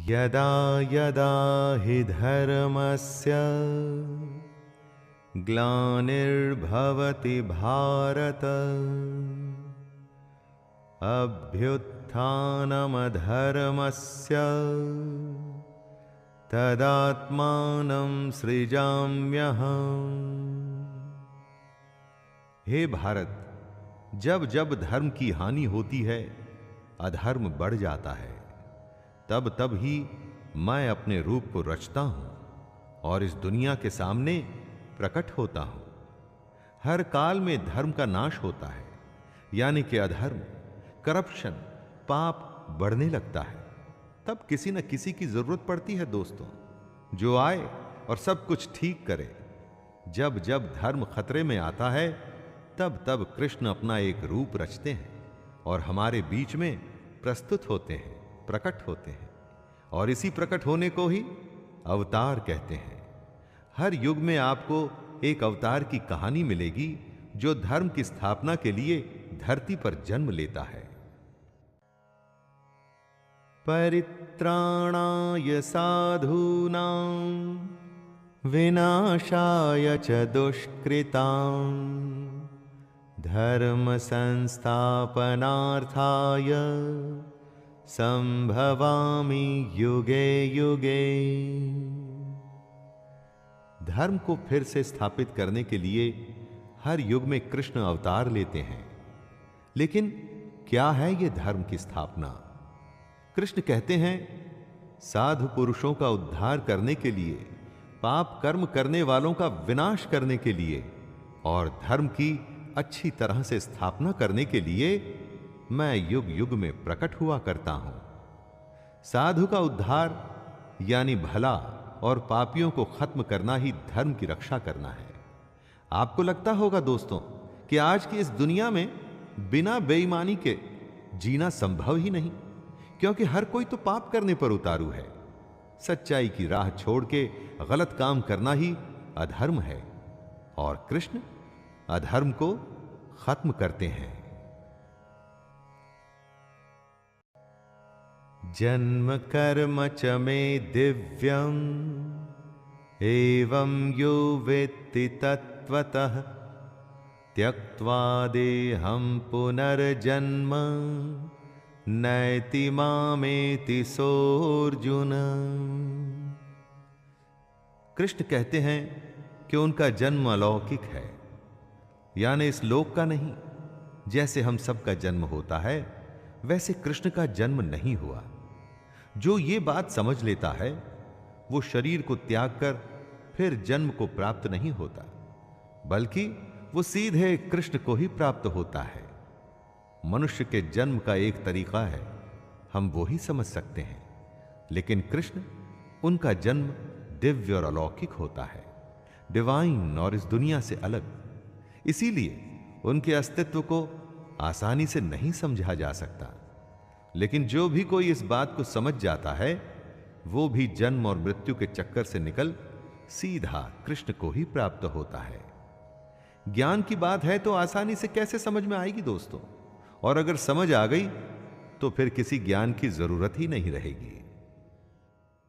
यदा यदा हि धर्मस्य ग्लानिर्भवति भारत अभ्युत्थानमधर्मस्य तदात्मानं सृजाम्यहम्। हे भारत, जब जब धर्म की हानि होती है, अधर्म बढ़ जाता है, तब तब ही मैं अपने रूप को रचता हूं और इस दुनिया के सामने प्रकट होता हूं। हर काल में धर्म का नाश होता है, यानी कि अधर्म, करप्शन, पाप बढ़ने लगता है। तब किसी न किसी की जरूरत पड़ती है दोस्तों, जो आए और सब कुछ ठीक करे। जब जब धर्म खतरे में आता है, तब तब कृष्ण अपना एक रूप रचते हैं और हमारे बीच में प्रस्तुत होते हैं, प्रकट होते हैं। और इसी प्रकट होने को ही अवतार कहते हैं। हर युग में आपको एक अवतार की कहानी मिलेगी, जो धर्म की स्थापना के लिए धरती पर जन्म लेता है। परित्राणाय साधूनां विनाशाय च दुष्कृतां धर्म संस्थापनार्थाय संभवामि युगे युगे। धर्म को फिर से स्थापित करने के लिए हर युग में कृष्ण अवतार लेते हैं। लेकिन क्या है यह धर्म की स्थापना? कृष्ण कहते हैं, साधु पुरुषों का उद्धार करने के लिए, पाप कर्म करने वालों का विनाश करने के लिए और धर्म की अच्छी तरह से स्थापना करने के लिए मैं युग युग में प्रकट हुआ करता हूं। साधु का उद्धार यानी भला और पापियों को खत्म करना ही धर्म की रक्षा करना है। आपको लगता होगा दोस्तों कि आज की इस दुनिया में बिना बेईमानी के जीना संभव ही नहीं, क्योंकि हर कोई तो पाप करने पर उतारू है। सच्चाई की राह छोड़ के गलत काम करना ही अधर्म है और कृष्ण अधर्म को खत्म करते हैं। जन्म कर्म च मे दिव्यम् एवं यो वेत्ति तत्त्वतः त्यक्त्वा देहं पुनर्जन्म नैति मामेति सोऽर्जुन। कृष्ण कहते हैं कि उनका जन्म अलौकिक है, यानी इस लोक का नहीं। जैसे हम सबका जन्म होता है, वैसे कृष्ण का जन्म नहीं हुआ। जो ये बात समझ लेता है, वो शरीर को त्याग कर फिर जन्म को प्राप्त नहीं होता, बल्कि वो सीधे कृष्ण को ही प्राप्त होता है। मनुष्य के जन्म का एक तरीका है, हम वो ही समझ सकते हैं, लेकिन कृष्ण, उनका जन्म दिव्य और अलौकिक होता है, डिवाइन और इस दुनिया से अलग। इसीलिए उनके अस्तित्व को आसानी से नहीं समझा जा सकता। लेकिन जो भी कोई इस बात को समझ जाता है, वो भी जन्म और मृत्यु के चक्कर से निकल सीधा कृष्ण को ही प्राप्त होता है। ज्ञान की बात है तो आसानी से कैसे समझ में आएगी दोस्तों? और अगर समझ आ गई तो फिर किसी ज्ञान की जरूरत ही नहीं रहेगी।